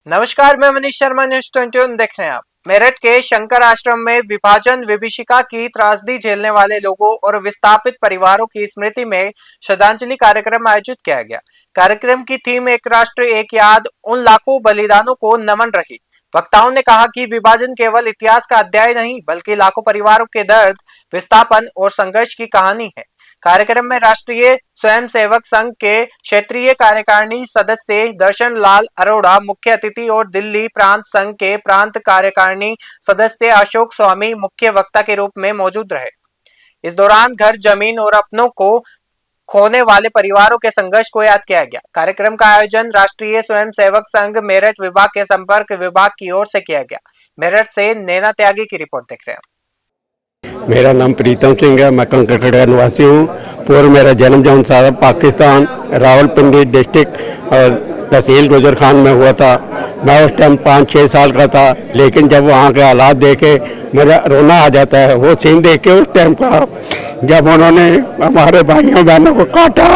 नमस्कार, मैं मनीष शर्मा, न्यूज 21 देख रहे हैं आप। मेरठ के शंकर आश्रम में विभाजन विभीषिका की त्रासदी झेलने वाले लोगों और विस्थापित परिवारों की स्मृति में श्रद्धांजलि कार्यक्रम आयोजित किया गया। कार्यक्रम की थीम एक राष्ट्र एक याद, उन लाखों बलिदानों को नमन रही। वक्ताओं ने कहा कि विभाजन केवल इतिहास का अध्याय नहीं, बल्कि लाखों परिवारों के दर्द, विस्थापन और संघर्ष की कहानी है। कार्यक्रम में राष्ट्रीय स्वयंसेवक संघ के क्षेत्रीय कार्यकारिणी सदस्य दर्शन लाल अरोड़ा मुख्य अतिथि और दिल्ली प्रांत संघ के प्रांत कार्यकारिणी सदस्य अशोक स्वामी मुख्य वक्ता के रूप में मौजूद रहे। इस दौरान घर, जमीन और अपनों को खोने वाले परिवारों के संघर्ष को याद किया गया। कार्यक्रम का आयोजन राष्ट्रीय स्वयंसेवक संघ मेरठ विभाग के संपर्क विभाग की ओर से किया गया। मेरठ से नैना त्यागी की रिपोर्ट देख रहे हैं। मेरा नाम प्रीतम सिंह है। मैं कंकड़खड़ा निवासी हूँ। पूर्व मेरा जन्म जौन साहब पाकिस्तान रावलपिंडी डिस्ट्रिक्ट और तहसील गुजर खान में हुआ था। मैं उस टाइम 5-6 साल का था, लेकिन जब वहाँ के हालात देखे मेरा रोना आ जाता है। वो सीन देख के उस टाइम का, जब उन्होंने हमारे भाइयों बहनों को काटा,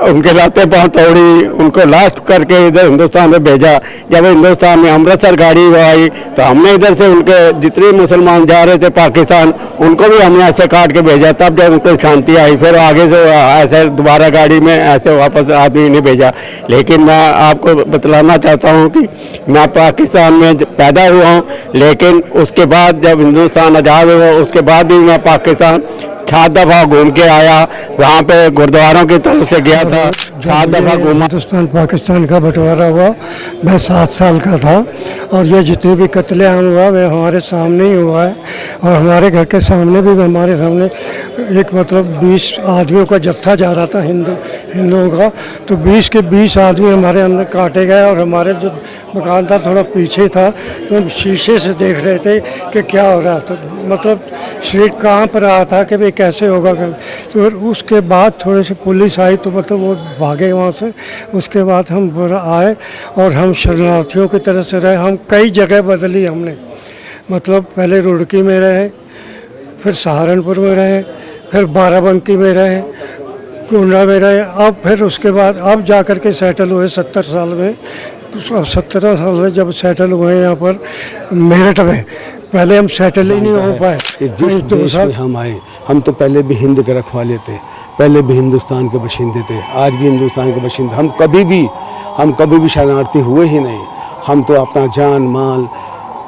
उनके लाते पाँव तोड़ी, उनको लाश करके इधर हिंदुस्तान में भेजा। जब हिंदुस्तान में अमृतसर गाड़ी आई तो हमने इधर से उनके जितने मुसलमान जा रहे थे पाकिस्तान, उनको भी हमने ऐसे काट के भेजा। तब जब उनको शांति आई, फिर आगे से ऐसे दोबारा गाड़ी में ऐसे वापस आदमी नहीं भेजा। लेकिन मैं आपको बतलाना चाहता हूँ कि मैं पाकिस्तान में पैदा हुआ हूँ, लेकिन उसके बाद जब हिंदुस्तान आज़ाद हुआ उसके बाद भी मैं पाकिस्तान 7 दफ़ा घूम के आया। वहाँ पे गुरुद्वारों की तरफ से गया था, 7 दफ़ा घूमा। हिंदुस्तान पाकिस्तान का बंटवारा हुआ, मैं 7 साल का था और ये जितने भी कत्लेआम हुआ वह हमारे सामने ही हुआ है। और हमारे घर के सामने भी, हमारे सामने एक 20 आदमियों का जत्था जा रहा था हिंदुओं का, तो 20 के 20 आदमी हमारे अंदर काटे गए। और हमारे जो मकान था थोड़ा पीछे था, तो हम शीशे से देख रहे थे कि क्या हो रहा था, शरीर कहाँ पर रहा था कि भाई कैसे होगा। तो उसके बाद थोड़ी सी पुलिस आई तो वो भागे वहाँ से। उसके बाद हम आए और हम शरणार्थियों की तरह से रहे। हम कई जगह बदली हमने, पहले रुड़की में रहे, फिर सहारनपुर में रहे, फिर बाराबंकी में रहे, गोंडा में रहे। अब फिर उसके बाद अब जा कर के सेटल हुए 70 साल में। अब 17 साल में जब सेटल हुए यहाँ पर मेरठ में, पहले हम सेटल ही नहीं हो पाए। जिस देश में हम आए, हम तो पहले भी हिंद के रखवाले थे, पहले भी हिंदुस्तान के बाशिंदे थे, आज भी हिंदुस्तान के बाशिंदे। हम कभी भी शरणार्थी हुए ही नहीं। हम तो अपना जान माल,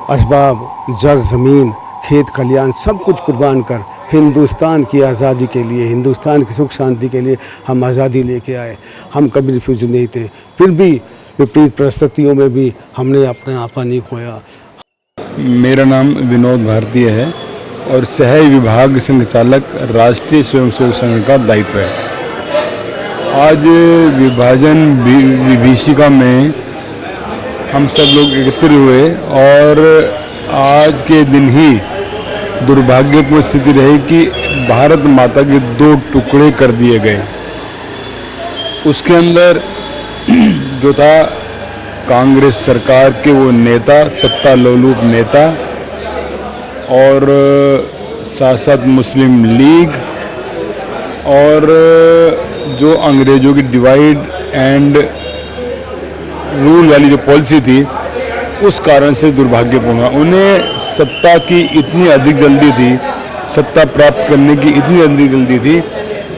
असबाब, जर ज़मीन, खेत खलियान सब कुछ कुर्बान कर हिंदुस्तान की आज़ादी के लिए, हिंदुस्तान की सुख शांति के लिए हम आज़ादी लेके आए। हम कभी रिफ्यूजी नहीं थे, फिर भी विपरीत परिस्थितियों में भी हमने अपना आपा नहीं खोया। मेरा नाम विनोद भारतीय है और सह विभाग संचालक राष्ट्रीय स्वयंसेवक संघ का दायित्व है। आज विभाजन विभीषिका में हम सब लोग एकत्र हुए और आज के दिन ही दुर्भाग्यपूर्ण स्थिति रही कि भारत माता के 2 टुकड़े कर दिए गए। उसके अंदर जो था कांग्रेस सरकार के वो नेता, सत्ता लोलुप नेता, और साथ साथ मुस्लिम लीग, और जो अंग्रेज़ों की डिवाइड एंड रूल वाली जो पॉलिसी थी, उस कारण से दुर्भाग्यपूर्ण हुआ। उन्हें सत्ता की इतनी अधिक जल्दी थी, सत्ता प्राप्त करने की इतनी अधिक जल्दी थी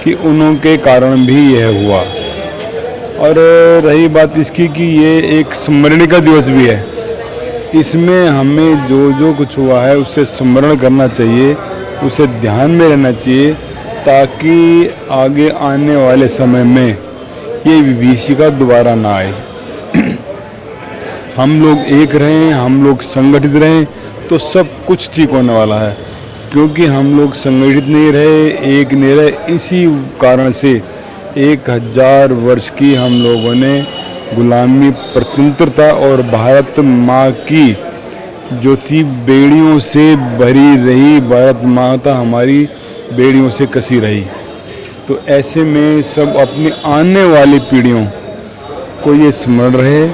कि उनके कारण भी यह हुआ। और रही बात इसकी कि ये एक स्मरणिका दिवस भी है। इसमें हमें जो कुछ हुआ है उसे स्मरण करना चाहिए, उसे ध्यान में रहना चाहिए, ताकि आगे आने वाले समय में ये विभीषिका दोबारा ना आए। हम लोग एक रहें, हम लोग संगठित रहें तो सब कुछ ठीक होने वाला है। क्योंकि हम लोग संगठित नहीं रहे, एक नहीं रहे, इसी कारण से 1000 वर्ष की हम लोगों ने गुलामी, प्रतंत्रता और भारत माँ की जो थी बेड़ियों से भरी रही, भारत माता हमारी बेड़ियों से कसी रही। तो ऐसे में सब अपनी आने वाली पीढ़ियों को ये स्मरण रहे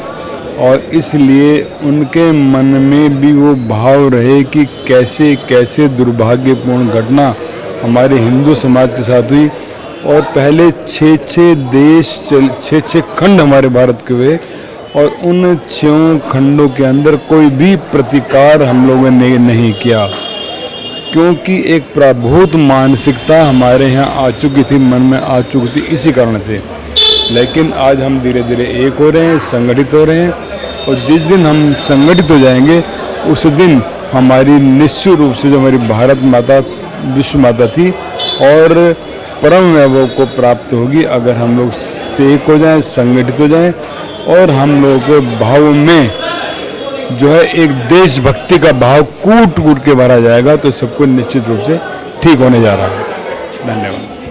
और इसलिए उनके मन में भी वो भाव रहे कि कैसे कैसे दुर्भाग्यपूर्ण घटना हमारे हिंदू समाज के साथ हुई। और पहले 6-6 देश, 6-6 खंड हमारे भारत के हुए, और उन 6 खंडों के अंदर कोई भी प्रतिकार हम लोगों ने नहीं किया, क्योंकि एक प्रभुत मानसिकता हमारे यहाँ आ चुकी थी, मन में आ चुकी थी इसी कारण से। लेकिन आज हम धीरे धीरे एक हो रहे हैं, संगठित हो रहे हैं, और जिस दिन हम संगठित हो जाएंगे उस दिन हमारी निश्चित रूप से जो हमारी भारत माता विश्व माता थी और परम वैभव को प्राप्त होगी, अगर हम लोग से एक हो जाएं, संगठित हो जाएं, और हम लोगों के भाव में जो है एक देशभक्ति का भाव कूट कूट के भरा जाएगा, तो सब कुछ निश्चित रूप से ठीक होने जा रहा है। धन्यवाद।